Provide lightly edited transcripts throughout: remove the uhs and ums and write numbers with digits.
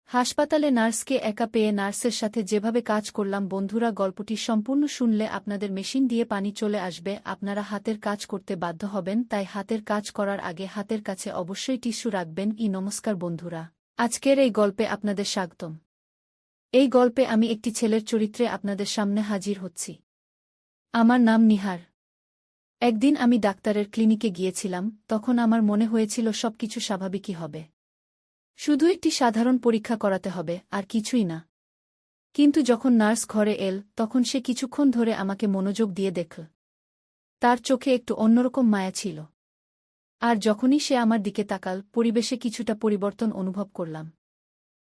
হাসপাতালে নার্সকে একা পেয়ে নার্সের সাথে যেভাবে কাজ করলাম বন্ধুরা, গল্পটি সম্পূর্ণ শুনলে আপনাদের মেশিন দিয়ে পানি চলে আসবে, আপনারা হাতের কাজ করতে বাধ্য হবেন, তাই হাতের কাজ করার আগে হাতের কাছে অবশ্যই টিস্যু রাখবেন। নমস্কার বন্ধুরা, আজকের এই গল্পে আপনাদের স্বাগতম। এই গল্পে আমি একটি ছেলের চরিত্রে আপনাদের সামনে হাজির হচ্ছি। আমার নাম নিহার। একদিন আমি ডাক্তারের ক্লিনিকে গিয়েছিলাম, তখন আমার মনে হয়েছিল সবকিছু স্বাভাবিকই হবে। শুধু একটি সাধারণ পরীক্ষা করাতে হবে, আর কিছুই না। কিন্তু যখন নার্স ঘরে এল, তখন সে কিছুক্ষণ ধরে আমাকে মনোযোগ দিয়ে দেখল। তার চোখে একটু অন্যরকম মায়া ছিল। আর যখনই সে আমার দিকে তাকাল, পরিবেশে কিছুটা পরিবর্তন অনুভব করলাম।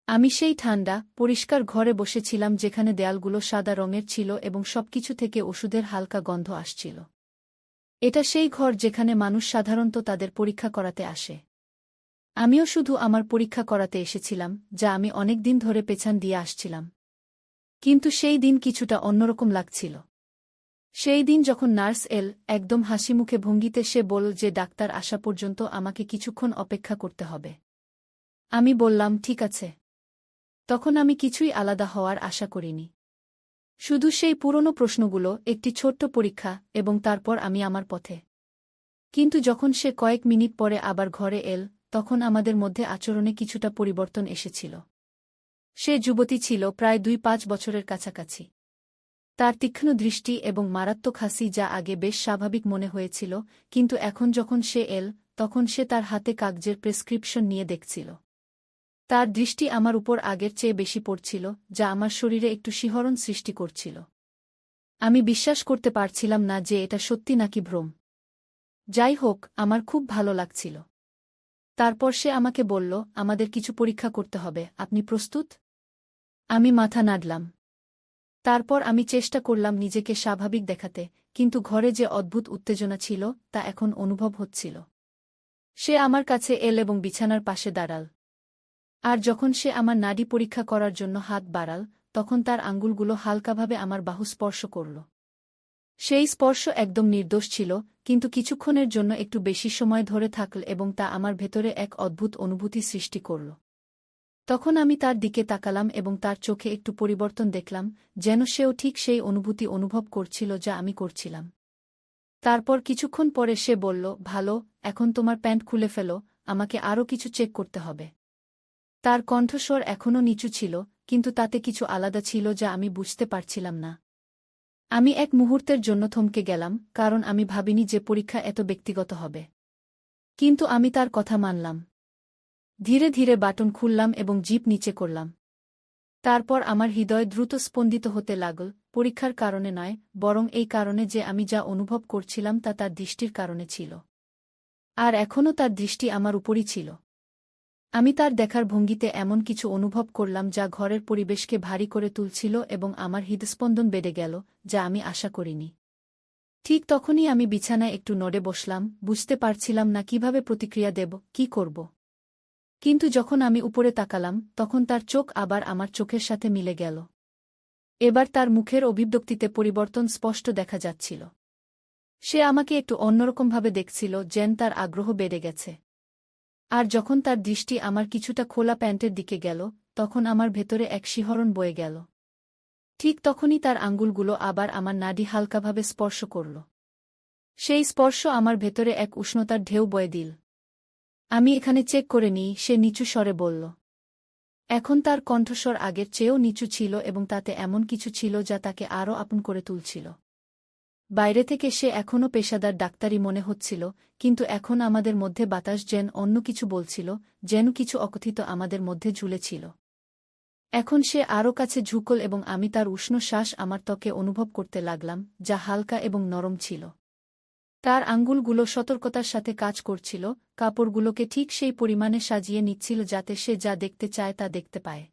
আমি সেই ঠান্ডা, পরিষ্কার ঘরে বসেছিলাম যেখানে দেয়ালগুলো সাদা রঙের ছিল এবং সবকিছু থেকে ওষুধের হালকা গন্ধ আসছিল। এটা সেই ঘর যেখানে মানুষ সাধারণত তাদের পরীক্ষা করাতে আসে। আমিও শুধু আমার পরীক্ষা করাতে এসেছিলাম, যা আমি অনেক দিন ধরে পেছান দিয়ে আসছিলাম। কিন্তু সেই দিন কিছুটা অন্যরকম লাগছিল। সেই দিন যখন নার্স এল, একদম হাসিমুখে ভঙ্গিতে সে বলল যে ডাক্তার আসা পর্যন্ত আমাকে কিছুক্ষণ অপেক্ষা করতে হবে। আমি বললাম ঠিক আছে। তখন আমি কিছুই আলাদা হওয়ার আশা করিনি। শুধু সেই পুরনো প্রশ্নগুলো, একটি ছোট্ট পরীক্ষা, এবং তারপর আমি আমার পথে। কিন্তু যখন সে কয়েক মিনিট পরে আবার ঘরে এল, তখন আমাদের মধ্যে আচরণে কিছুটা পরিবর্তন এসেছিল। সে যুবতী ছিল, প্রায় 2-5 বছরের কাছাকাছি। তার তীক্ষ্ণ দৃষ্টি এবং মারাত্মক হাসি যা আগে বেশ স্বাভাবিক মনে হয়েছিল, কিন্তু এখন যখন সে এল, তখন সে তার হাতে কাগজের প্রেসক্রিপশন নিয়ে দেখছিল। তার দৃষ্টি আমার উপর আগের চেয়ে বেশি পড়ছিল, যা আমার শরীরে একটু শিহরণ সৃষ্টি করছিল। আমি বিশ্বাস করতে পারছিলাম না যে এটা সত্যি নাকি ভ্রম। যাই হোক, আমার খুব ভালো লাগছিল। তারপর সে আমাকে বলল, আমাদের কিছু পরীক্ষা করতে হবে, আপনি প্রস্তুত? আমি মাথা নাড়লাম। তারপর আমি চেষ্টা করলাম নিজেকে স্বাভাবিক দেখাতে, কিন্তু ঘরে যে অদ্ভুত উত্তেজনা ছিল, তা এখন অনুভব হচ্ছিল। সে আমার কাছে এল এবং বিছানার পাশে দাঁড়াল। আর যখন সে আমার নাড়ি পরীক্ষা করার জন্য হাত বাড়াল, তখন তার আঙ্গুলগুলো হালকাভাবে আমার বাহু স্পর্শ করল। সেই স্পর্শ একদম নির্দোষ ছিল, কিন্তু কিছুক্ষণের জন্য একটু বেশি সময় ধরে থাকল এবং তা আমার ভেতরে এক অদ্ভুত অনুভূতি সৃষ্টি করল। তখন আমি তার দিকে তাকালাম এবং তার চোখে একটু পরিবর্তন দেখলাম, যেন সেও ঠিক সেই অনুভূতি অনুভব করছিল যা আমি করছিলাম। তারপর কিছুক্ষণ পরে সে বলল, ভালো, এখন তোমার প্যান্ট খুলে ফেলো, আমাকে আরও কিছু চেক করতে হবে। তার কণ্ঠস্বর এখনও নিচু ছিল, কিন্তু তাতে কিছু আলাদা ছিল যা আমি বুঝতে পারছিলাম না। আমি এক মুহূর্তের জন্য থমকে গেলাম, কারণ আমি ভাবিনি যে পরীক্ষা এত ব্যক্তিগত হবে। কিন্তু আমি তার কথা মানলাম। ধীরে ধীরে বাটন খুললাম এবং জিপ নিচে করলাম। তারপর আমার হৃদয় দ্রুত স্পন্দিত হতে লাগল, পরীক্ষার কারণে নয়, বরং এই কারণে যে আমি যা অনুভব করছিলাম তা তার দৃষ্টির কারণে ছিল। আর এখনও তার দৃষ্টি আমার উপরই ছিল। আমি তার দেখার ভঙ্গিতে এমন কিছু অনুভব করলাম যা ঘরের পরিবেশকে ভারী করে তুলছিল এবং আমার হৃদস্পন্দন বেড়ে গেল, যা আমি আশা করিনি। ঠিক তখনই আমি বিছানায় একটু নড়ে বসলাম, বুঝতে পারছিলাম না কিভাবে প্রতিক্রিয়া দেব, কি করব। কিন্তু যখন আমি উপরে তাকালাম, তখন তার চোখ আবার আমার চোখের সাথে মিলে গেল। এবার তার মুখের অভিব্যক্তিতে পরিবর্তন স্পষ্ট দেখা যাচ্ছিল। সে আমাকে একটু অন্যরকমভাবে দেখছিল, যেন তার আগ্রহ বেড়ে গেছে। আর যখন তার দৃষ্টি আমার কিছুটা খোলা প্যান্টের দিকে গেল, তখন আমার ভেতরে এক শিহরণ বয়ে গেল। ঠিক তখনই তার আঙ্গুলগুলো আবার আমার নাডি হালকাভাবে স্পর্শ করল। সেই স্পর্শ আমার ভেতরে এক উষ্ণতার ঢেউ বয়ে দিল। আমি এখানে চেক করে নিই, সে নিচু স্বরে বলল। এখন তার কণ্ঠস্বর আগের চেয়েও নিচু ছিল এবং তাতে এমন কিছু ছিল যা তাকে আরও আপন করে তুলছিল। বাইরে থেকে সে এখনও পেশাদার ডাক্তারি মনে হচ্ছিল, কিন্তু এখন আমাদের মধ্যে বাতাস যেন অন্য কিছু বলছিল, যেন কিছু অকথিত আমাদের মধ্যে ঝুলেছিল। এখন সে আরও কাছে ঝুঁকল এবং আমি তার উষ্ণ শ্বাস আমার ত্বকে অনুভব করতে লাগলাম, যা হালকা এবং নরম ছিল। তার আঙ্গুলগুলো সতর্কতার সাথে কাজ করছিল, কাপড়গুলোকে ঠিক সেই পরিমাণে সাজিয়ে নিচ্ছিল যাতে সে যা দেখতে চায় তা দেখতে পায়।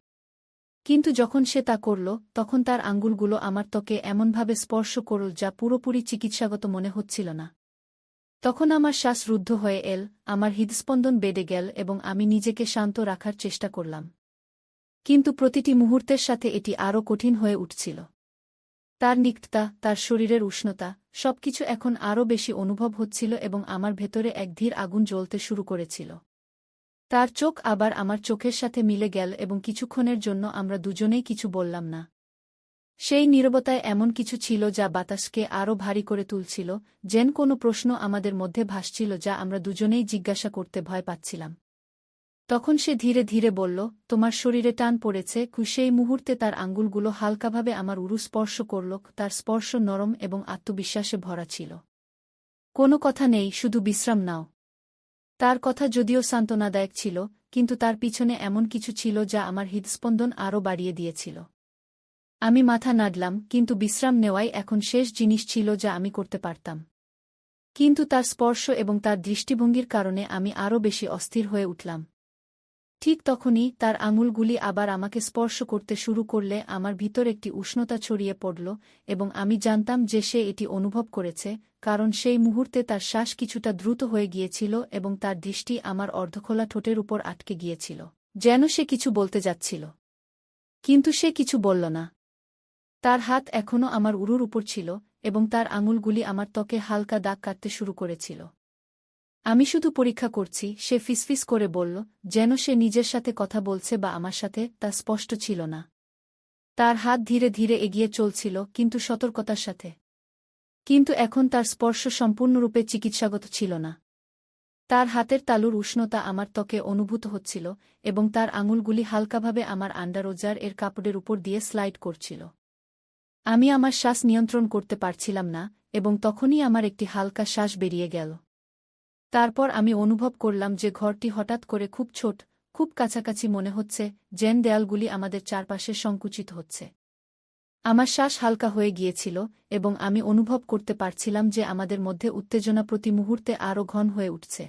কিন্তু যখন সে তা করল, তখন তার আঙ্গুলগুলো আমার ত্বকে এমনভাবে স্পর্শ করল যা পুরোপুরি চিকিৎসাগত মনে হচ্ছিল না। তখন আমার শ্বাস রুদ্ধ হয়ে এল, আমার হৃদস্পন্দন বেড়ে গেল এবং আমি নিজেকে শান্ত রাখার চেষ্টা করলাম। কিন্তু প্রতিটি মুহূর্তের সাথে এটি আরও কঠিন হয়ে উঠছিল। তার নিকটতা, তার শরীরের উষ্ণতা, সবকিছু এখন আরও বেশি অনুভব হচ্ছিল এবং আমার ভেতরে এক ধীর আগুন জ্বলতে শুরু করেছিল। তার চোখ আবার আমার চোখের সাথে মিলে গেল এবং কিছুক্ষণের জন্য আমরা দুজনেই কিছু বললাম না। সেই নীরবতায় এমন কিছু ছিল যা বাতাসকে আরও ভারী করে তুলছিল, যেন কোনো প্রশ্ন আমাদের মধ্যে ভাসছিল যা আমরা দুজনেই জিজ্ঞাসা করতে ভয় পাচ্ছিলাম। তখন সে ধীরে ধীরে বলল, তোমার শরীরে টান পড়েছে। সেই মুহূর্তে তার আঙ্গুলগুলো হালকাভাবে আমার উরু স্পর্শ করল, তার স্পর্শ নরম এবং আত্মবিশ্বাসে ভরা ছিল। কোনো কথা নেই, শুধু বিশ্রাম নাও। তার কথা যদিও সান্ত্বনাদায়ক ছিল, কিন্তু তার পিছনে এমন কিছু ছিল যা আমার হৃদস্পন্দন আরও বাড়িয়ে দিয়েছিল। আমি মাথা নাড়লাম, কিন্তু বিশ্রাম নেওয়াই এখন শেষ জিনিস ছিল যা আমি করতে পারতাম। কিন্তু তার স্পর্শ এবং তার দৃষ্টিভঙ্গির কারণে আমি আরও বেশি অস্থির হয়ে উঠলাম। ঠিক তখনই তার আঙুলগুলি আবার আমাকে স্পর্শ করতে শুরু করলে আমার ভিতর একটি উষ্ণতা ছড়িয়ে পড়ল, এবং আমি জানতাম যে সে এটি অনুভব করেছে, কারণ সেই মুহূর্তে তার শ্বাস কিছুটা দ্রুত হয়ে গিয়েছিল এবং তার দৃষ্টি আমার অর্ধখোলা ঠোঁটের উপর আটকে গিয়েছিল, যেন সে কিছু বলতে যাচ্ছিল। কিন্তু সে কিছু বলল না। তার হাত এখনও আমার উরুর উপর ছিল, এবং তার আঙুলগুলি আমার ত্বকে হালকা দাগ কাটতে শুরু করেছিল। আমি শুধু পরীক্ষা করছি, সে ফিসফিস করে বলল, যেন সে নিজের সাথে কথা বলছে বা আমার সাথে, তা স্পষ্ট ছিল না। তার হাত ধীরে ধীরে এগিয়ে চলছিল, কিন্তু সতর্কতার সাথে। কিন্তু এখন তার স্পর্শ সম্পূর্ণরূপে চিকিৎসাগত ছিল না। তার হাতের তালুর উষ্ণতা আমার ত্বকে অনুভূত হচ্ছিল, এবং তার আঙুলগুলি হালকাভাবে আমার আন্ডারওয়্যার এর কাপড়ের উপর দিয়ে স্লাইড করছিল। আমি আমার শ্বাস নিয়ন্ত্রণ করতে পারছিলাম না, এবং তখনই আমার একটি হালকা শ্বাস বেরিয়ে গেল। তারপর আমি অনুভব করলাম যে ঘরটি হঠাৎ করে খুব ছোট, খুব কাছাকাছি মনে হচ্ছে, যেন দেয়ালগুলি আমাদের চারপাশে সংকুচিত হচ্ছে। আমার শ্বাস হালকা হয়ে গিয়েছিল, এবং আমি অনুভব করতে পারছিলাম যে আমাদের মধ্যে উত্তেজনা প্রতি মুহূর্তে আরও ঘন হয়ে উঠছে।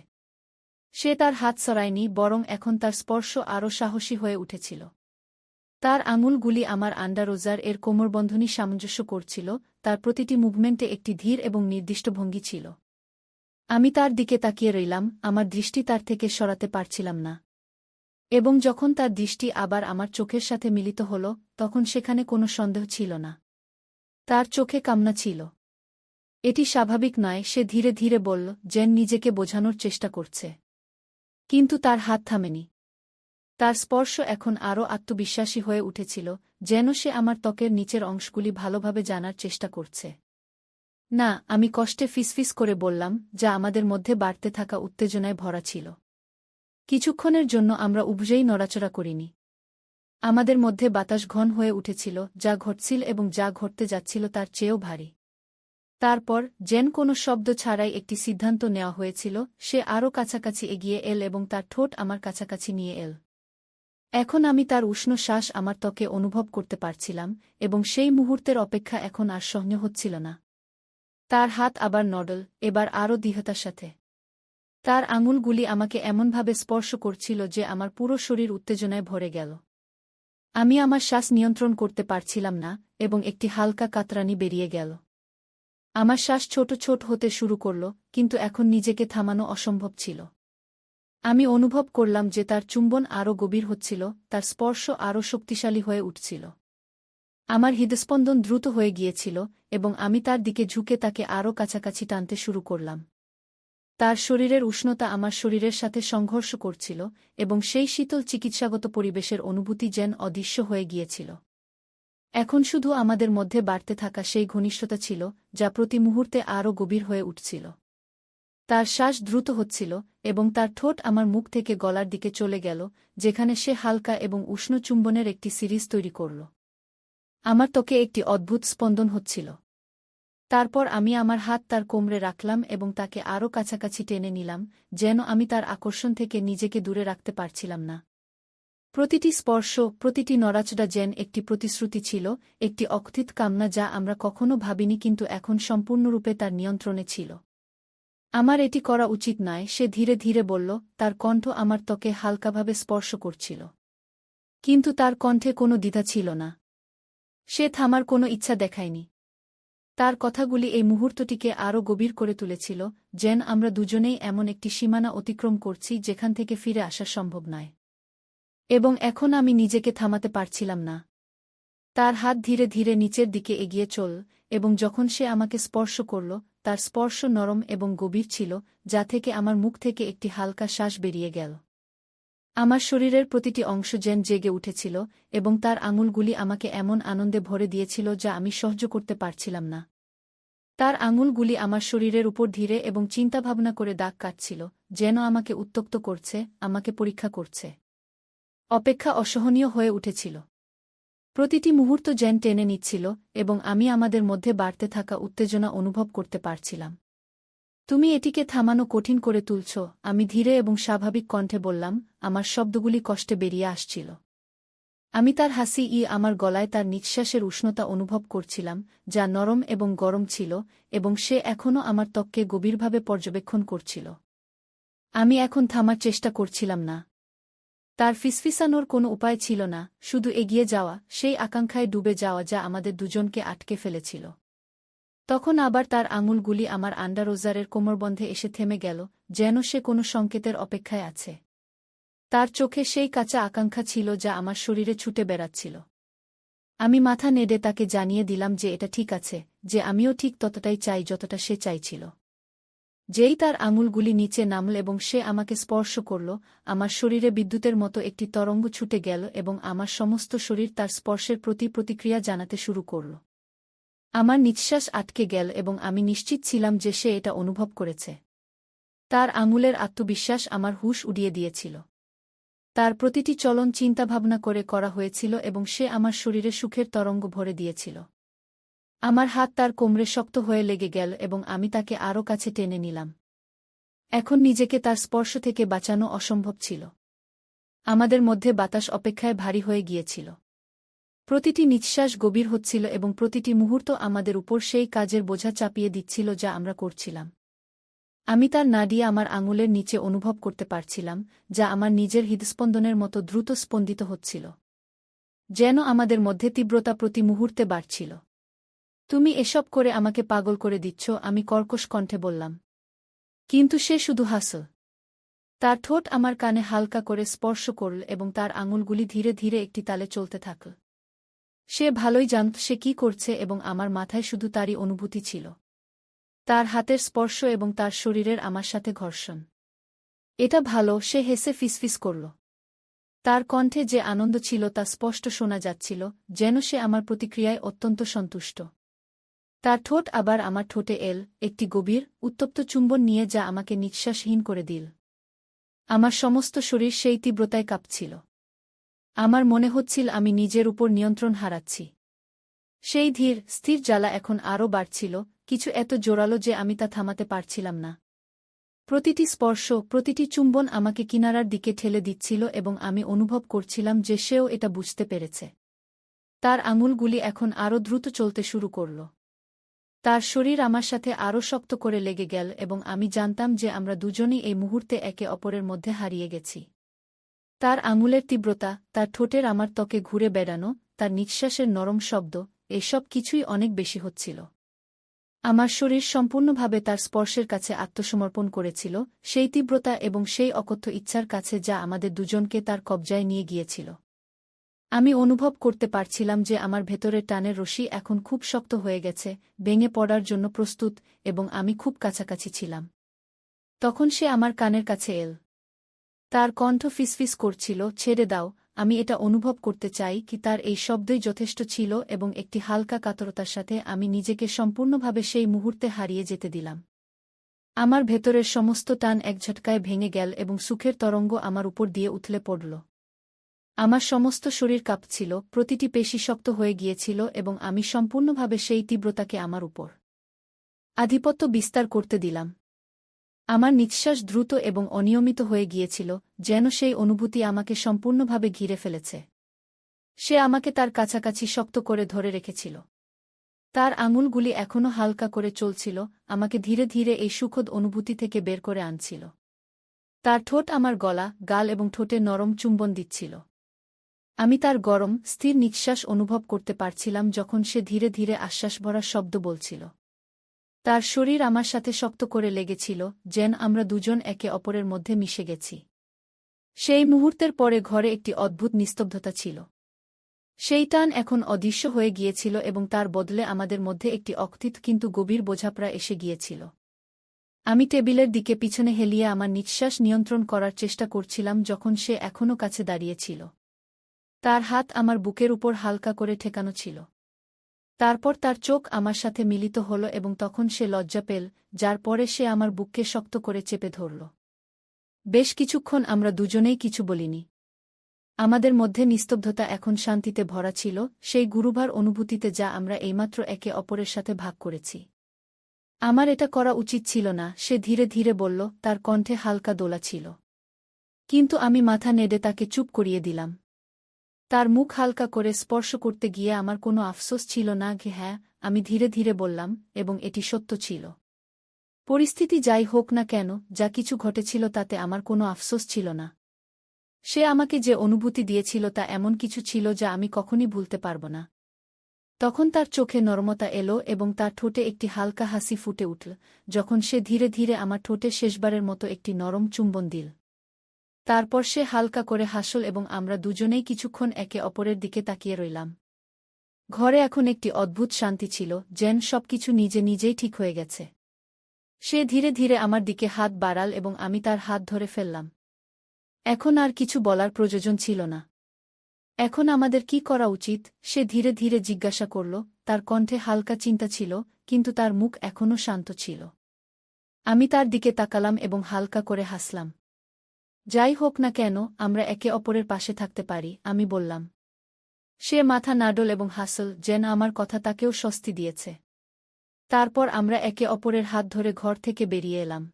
সে তার হাত সরায়নি, বরং এখন তার স্পর্শ আরও সাহসী হয়ে উঠেছিল। তার আঙুলগুলি আমার আন্ডারওয়্যার এর কোমরবন্ধনী সামঞ্জস্য করছিল, তার প্রতিটি মুভমেন্টে একটি ধীর এবং নির্দিষ্ট ভঙ্গি ছিল। আমি তার দিকে তাকিয়ে রইলাম, আমার দৃষ্টি তার থেকে সরাতে পারছিলাম না। এবং যখন তার দৃষ্টি আবার আমার চোখের সাথে মিলিত হল, তখন সেখানে কোনো সন্দেহ ছিল না। তার চোখে কান্না ছিল। এটি স্বাভাবিক নয়, সে ধীরে ধীরে বলল, যেন নিজেকে বোঝানোর চেষ্টা করছে। কিন্তু তার হাত থামেনি। তার স্পর্শ এখন আরও আত্মবিশ্বাসী হয়ে উঠেছিল, যেন সে আমার ত্বকের নিচের অংশগুলি ভালোভাবে জানার চেষ্টা করছে। না, আমি কষ্টে ফিসফিস করে বললাম, যা আমাদের মধ্যে বাড়তে থাকা উত্তেজনায় ভরা ছিল। কিছুক্ষণের জন্য আমরা উভয়েই নড়াচড়া করিনি। আমাদের মধ্যে বাতাস ঘন হয়ে উঠেছিল, যা ঘটছিল এবং যা ঘটতে যাচ্ছিল তার চেয়েও ভারী। তারপর, যেন কোনো শব্দ ছাড়াই একটি সিদ্ধান্ত নেওয়া হয়েছিল, সে আরও কাছাকাছি এগিয়ে এল এবং তার ঠোঁট আমার কাছাকাছি নিয়ে এল। এখন আমি তার উষ্ণ শ্বাস আমার ত্বকে অনুভব করতে পারছিলাম, এবং সেই মুহূর্তের অপেক্ষা এখন আর সহ্য হচ্ছিল না। তার হাত আবার নড়ল, এবার আরও দৃঢ়তার সাথে। তার আঙুলগুলি আমাকে এমনভাবে স্পর্শ করছিল যে আমার পুরো শরীর উত্তেজনায় ভরে গেল। আমি আমার শ্বাস নিয়ন্ত্রণ করতে পারছিলাম না, এবং একটি হালকা কাতরানি বেরিয়ে গেল। আমার শ্বাস ছোট ছোট হতে শুরু করল, কিন্তু এখন নিজেকে থামানো অসম্ভব ছিল। আমি অনুভব করলাম যে তার চুম্বন আরও গভীর হচ্ছিল, তার স্পর্শ আরও শক্তিশালী হয়ে উঠছিল। আমার হৃদস্পন্দন দ্রুত হয়ে গিয়েছিল, এবং আমি তার দিকে ঝুঁকে তাকে আরও কাছাকাছি টানতে শুরু করলাম। তার শরীরের উষ্ণতা আমার শরীরের সাথে সংঘর্ষ করছিল, এবং সেই শীতল চিকিৎসাগত পরিবেশের অনুভূতি যেন অদৃশ্য হয়ে গিয়েছিল। এখন শুধু আমাদের মধ্যে বাড়তে থাকা সেই ঘনিষ্ঠতা ছিল, যা প্রতি মুহূর্তে আরও গভীর হয়ে উঠছিল। তার শ্বাস দ্রুত হচ্ছিল, এবং তার ঠোঁট আমার মুখ থেকে গলার দিকে চলে গেল, যেখানে সে হালকা এবং উষ্ণ চুম্বনের একটি সিরিজ তৈরি করল। আমার ত্বকে একটি অদ্ভুত স্পন্দন হচ্ছিল। তারপর আমি আমার হাত তার কোমরে রাখলাম এবং তাকে আরও কাছাকাছি টেনে নিলাম, যেন আমি তার আকর্ষণ থেকে নিজেকে দূরে রাখতে পারছিলাম না। প্রতিটি স্পর্শ, প্রতিটি নড়াচড়া যেন একটি প্রতিশ্রুতি ছিল, একটি অকথিত কামনা যা আমরা কখনো ভাবিনি কিন্তু এখন সম্পূর্ণরূপে তার নিয়ন্ত্রণে ছিল। আমার এটি করা উচিত নয়, সে ধীরে ধীরে বলল, তার কণ্ঠ আমার ত্বকে হালকাভাবে স্পর্শ করছিল। কিন্তু তার কণ্ঠে কোনো দ্বিধা ছিল না। সে থামার কোনো ইচ্ছা দেখায়নি। তার কথাগুলি এই মুহূর্তটিকে আরও গভীর করে তুলেছিল, যেন আমরা দুজনেই এমন একটি সীমানা অতিক্রম করছি যেখান থেকে ফিরে আসা সম্ভব নয়। এবং এখন আমি নিজেকে থামাতে পারছিলাম না। তার হাত ধীরে ধীরে নিচের দিকে এগিয়ে চল, এবং যখন সে আমাকে স্পর্শ করল, তার স্পর্শ নরম এবং গভীর ছিল, যা থেকে আমার মুখ থেকে একটি হালকা শ্বাস বেরিয়ে গেল। আমার শরীরের প্রতিটি অংশ যেন জেগে উঠেছিল এবং তার আঙুলগুলি আমাকে এমন আনন্দে ভরে দিয়েছিল যা আমি সহ্য করতে পারছিলাম না। তার আঙুলগুলি আমার শরীরের উপর ধীরে এবং চিন্তাভাবনা করে দাগ কাটছিল, যেন আমাকে উত্ত্যক্ত করছে, আমাকে পরীক্ষা করছে। অপেক্ষা অসহনীয় হয়ে উঠেছিল। প্রতিটি মুহূর্ত যেন টেনে নিচ্ছিল এবং আমি আমাদের মধ্যে বাড়তে থাকা উত্তেজনা অনুভব করতে পারছিলাম। তুমি এটিকে থামানো কঠিন করে তুলছ, আমি ধীরে এবং স্বাভাবিক কণ্ঠে বললাম, আমার শব্দগুলি কষ্টে বেরিয়ে আসছিল। আমি তার হাসি আমার গলায় তার নিঃশ্বাসের উষ্ণতা অনুভব করছিলাম, যা নরম এবং গরম ছিল, এবং সে এখনও আমার ত্বককে গভীরভাবে পর্যবেক্ষণ করছিল। আমি এখন থামার চেষ্টা করছিলাম না। তার ফিসফিসানোর কোনো উপায় ছিল না, শুধু এগিয়ে যাওয়া, সেই আকাঙ্ক্ষায় ডুবে যাওয়া যা আমাদের দুজনকে আটকে ফেলেছিল। তখন আবার তার আঙুলগুলি আমার আন্ডারোজারের কোমরবন্ধে এসে থেমে গেল, যেন সে কোনো সংকেতের অপেক্ষায় আছে। তার চোখে সেই কাঁচা আকাঙ্ক্ষা ছিল যা আমার শরীরে ছুটে বেড়াচ্ছিল। আমি মাথা নেড়ে তাকে জানিয়ে দিলাম যে এটা ঠিক আছে, যে আমিও ঠিক ততটাই চাই যতটা সে চাইছিল। যেই তার আঙুলগুলি নিচে নামল এবং সে আমাকে স্পর্শ করল, আমার শরীরে বিদ্যুতের মতো একটি তরঙ্গ ছুটে গেল এবং আমার সমস্ত শরীর তার স্পর্শের প্রতি প্রতিক্রিয়া জানাতে শুরু করল। আমার নিঃশ্বাস আটকে গেল এবং আমি নিশ্চিত ছিলাম যে সে এটা অনুভব করেছে। তার আঙুলের আত্মবিশ্বাস আমার হুঁশ উড়িয়ে দিয়েছিল। তার প্রতিটি চলন চিন্তাভাবনা করে করা হয়েছিল এবং সে আমার শরীরে সুখের তরঙ্গ ভরে দিয়েছিল। আমার হাত তার কোমরে শক্ত হয়ে লেগে গেল এবং আমি তাকে আরও কাছে টেনে নিলাম। এখন নিজেকে তার স্পর্শ থেকে বাঁচানো অসম্ভব ছিল। আমাদের মধ্যে বাতাস অপেক্ষায় ভারী হয়ে গিয়েছিল। প্রতিটি নিঃশ্বাস গভীর হচ্ছিল এবং প্রতিটি মুহূর্ত আমাদের উপর সেই কাজের বোঝা চাপিয়ে দিচ্ছিল যা আমরা করছিলাম। আমি তার নাড়ি আমার আঙুলের নিচে অনুভব করতে পারছিলাম, যা আমার নিজের হৃদস্পন্দনের মতো দ্রুত স্পন্দিত হচ্ছিল। যেন আমাদের মধ্যে তীব্রতা প্রতি মুহূর্তে বাড়ছিল। তুমি এসব করে আমাকে পাগল করে দিচ্ছ, আমি কর্কশ কণ্ঠে বললাম। কিন্তু সে শুধু হাসল। তার ঠোঁট আমার কানে হালকা করে স্পর্শ করল এবং তার আঙুলগুলি ধীরে ধীরে একটি তালে চলতে থাকল। সে ভালোই জানত সে কি করছে এবং আমার মাথায় শুধু তারই অনুভূতি ছিল। তার হাতের স্পর্শ এবং তার শরীরের আমার সাথে ঘর্ষণ। এটা ভালো, সে হেসে ফিসফিস করল। তার কণ্ঠে যে আনন্দ ছিল তা স্পষ্ট শোনা যাচ্ছিল, যেন সে আমার প্রতিক্রিয়ায় অত্যন্ত সন্তুষ্ট। তার ঠোঁট আবার আমার ঠোঁটে এল, একটি গভীর, উত্তপ্ত চুম্বন নিয়ে যা আমাকে নিঃশ্বাসহীন করে দিল। আমার সমস্ত শরীর সেই তীব্রতায় কাঁপছিল। আমার মনে হচ্ছিল আমি নিজের উপর নিয়ন্ত্রণ হারাচ্ছি। সেই ধীর, স্থির জ্বালা এখন আরও বাড়ছিল, কিছু এত জোরালো যে আমি তা থামাতে পারছিলাম না। প্রতিটি স্পর্শ, প্রতিটি চুম্বন আমাকে কিনারার দিকে ঠেলে দিচ্ছিল এবং আমি অনুভব করছিলাম যে সেও এটা বুঝতে পেরেছে। তার আঙুলগুলি এখন আরও দ্রুত চলতে শুরু করল। তার শরীর আমার সাথে আরও শক্ত করে লেগে গেল এবং আমি জানতাম যে আমরা দুজনই এই মুহূর্তে একে অপরের মধ্যে হারিয়ে গেছি। তার আঙুলের তীব্রতা, তার ঠোঁটের আমার ত্বকে ঘুরে বেড়ানো, তার নিঃশ্বাসের নরম শব্দ, এসব কিছুই অনেক বেশি হচ্ছিল। আমার শরীর সম্পূর্ণভাবে তার স্পর্শের কাছে আত্মসমর্পণ করেছিল, সেই তীব্রতা এবং সেই অকথ্য ইচ্ছার কাছে যা আমাদের দুজনকে তার কবজায় নিয়ে গিয়েছিল। আমি অনুভব করতে পারছিলাম যে আমার ভেতরের টানের রশি এখন খুব শক্ত হয়ে গেছে, ভেঙে পড়ার জন্য প্রস্তুত, এবং আমি খুব কাছাকাছি ছিলাম। তখন সে আমার কানের কাছে এল। তার কণ্ঠ ফিসফিস করছিল, ছেড়ে দাও, আমি এটা অনুভব করতে চাই কি। তার এই শব্দই যথেষ্ট ছিল এবং একটি হালকা কাতরতার সাথে আমি নিজেকে সম্পূর্ণভাবে সেই মুহূর্তে হারিয়ে যেতে দিলাম। আমার ভেতরের সমস্ত টান এক ঝটকায় ভেঙে গেল এবং সুখের তরঙ্গ আমার উপর দিয়ে উথলে পড়ল। আমার সমস্ত শরীর কাঁপছিল, প্রতিটি পেশি শক্ত হয়ে গিয়েছিল এবং আমি সম্পূর্ণভাবে সেই তীব্রতাকে আমার উপর আধিপত্য বিস্তার করতে দিলাম। আমার নিঃশ্বাস দ্রুত এবং অনিয়মিত হয়ে গিয়েছিল, যেন সেই অনুভূতি আমাকে সম্পূর্ণভাবে ঘিরে ফেলেছে। সে আমাকে তার কাছাকাছি শক্ত করে ধরে রেখেছিল। তার আঙুলগুলি এখনও হালকা করে চলছিল, আমাকে ধীরে ধীরে এই সুখদ অনুভূতি থেকে বের করে আনছিল। তার ঠোঁট আমার গলা, গাল এবং ঠোঁটে নরম চুম্বন দিচ্ছিল। আমি তার গরম, স্থির নিঃশ্বাস অনুভব করতে পারছিলাম যখন সে ধীরে ধীরে আশ্বাসভরা শব্দ বলছিল। তার শরীর আমার সাথে শক্ত করে লেগেছিল, যেন আমরা দুজন একে অপরের মধ্যে মিশে গেছি। সেই মুহূর্তের পরে ঘরে একটি অদ্ভুত নিস্তব্ধতা ছিল। সেই টান এখন অদৃশ্য হয়ে গিয়েছিল এবং তার বদলে আমাদের মধ্যে একটি অকথিত কিন্তু গভীর বোঝাপড়া এসে গিয়েছিল। আমি টেবিলের দিকে পিছনে হেলিয়ে আমার নিঃশ্বাস নিয়ন্ত্রণ করার চেষ্টা করছিলাম যখন সে এখনও কাছে দাঁড়িয়েছিল। তার হাত আমার বুকের উপর হালকা করে ঠেকানো ছিল। তারপর তার চোখ আমার সাথে মিলিত হল এবং তখন সে লজ্জা পেল, যার পরে সে আমার বুককে শক্ত করে চেপে ধরল। বেশ কিছুক্ষণ আমরা দুজনেই কিছু বলিনি। আমাদের মধ্যে নিস্তব্ধতা এখন শান্তিতে ভরা ছিল, সেই গুরুভার অনুভূতিতে যা আমরা এইমাত্র একে অপরের সাথে ভাগ করেছি। আমার এটা করা উচিত ছিল না, সে ধীরে ধীরে বলল, তার কণ্ঠে হালকা দোলা ছিল। কিন্তু আমি মাথা নেড়ে তাকে চুপ করিয়ে দিলাম। তার মুখ হালকা করে স্পর্শ করতে গিয়ে আমার কোনো আফসোস ছিল না। হ্যাঁ, আমি ধীরে ধীরে বললাম, এবং এটি সত্য ছিল। পরিস্থিতি যাই হোক না কেন, যা কিছু ঘটেছিল তাতে আমার কোনো আফসোস ছিল না। সে আমাকে যে অনুভূতি দিয়েছিল তা এমন কিছু ছিল যা আমি কখনই ভুলতে পারব না। তখন তার চোখে নরমতা এলো এবং তার ঠোঁটে একটি হালকা হাসি ফুটে উঠল, যখন সে ধীরে ধীরে আমার ঠোঁটে শেষবারের মতো একটি নরম চুম্বন দিল। তারপর সে হালকা করে হাসল এবং আমরা দুজনেই কিছুক্ষণ একে অপরের দিকে তাকিয়ে রইলাম। ঘরে এখন একটি অদ্ভুত শান্তি ছিল, যেন সবকিছু নিজে নিজেই ঠিক হয়ে গেছে। সে ধীরে ধীরে আমার দিকে হাত বাড়াল এবং আমি তার হাত ধরে ফেললাম। এখন আর কিছু বলার প্রয়োজন ছিল না। এখন আমাদের কি করা উচিত, সে ধীরে ধীরে জিজ্ঞাসা করল, তার কণ্ঠে হালকা চিন্তা ছিল, কিন্তু তার মুখ এখনও শান্ত ছিল। আমি তার দিকে তাকালাম এবং হালকা করে হাসলাম। যাই হোক না কেন, আমরা একে অপরের পাশে থাকতে পারি, আমি বললাম। সে মাথা নাড়ল এবং হাসল, যেন আমার কথা তাকেও স্বস্তি দিয়েছে। তারপর আমরা একে অপরের হাত ধরে ঘর থেকে বেরিয়ে এলাম।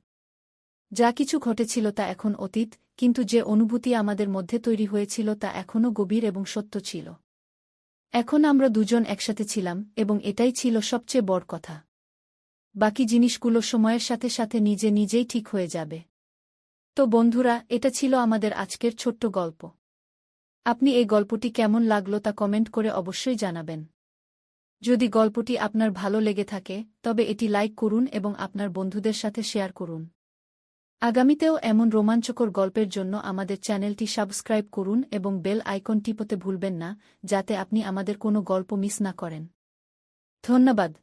যা কিছু ঘটেছিল তা এখন অতীত, কিন্তু যে অনুভূতি আমাদের মধ্যে তৈরি হয়েছিল তা এখনও গভীর এবং সত্য ছিল। এখন আমরা দুজন একসাথে ছিলাম, এবং এটাই ছিল সবচেয়ে বড় কথা। বাকি জিনিসগুলো সময়ের সাথে সাথে নিজে নিজেই ঠিক হয়ে যাবে। তো বন্ধুরা, এটা ছিল আমাদের আজকের ছোট্ট গল্প। আপনি এই গল্পটি কেমন লাগলো তা কমেন্ট করে অবশ্যই জানাবেন। যদি গল্পটি আপনার ভালো লেগে থাকে, তবে এটি লাইক করুন এবং আপনার বন্ধুদের সাথে শেয়ার করুন। আগামীতেও এমন রোমাঞ্চকর গল্পের জন্য আমাদের চ্যানেলটি সাবস্ক্রাইব করুন এবং বেল আইকন টিপতে ভুলবেন না, যাতে আপনি আমাদের কোনো গল্প মিস না করেন। ধন্যবাদ।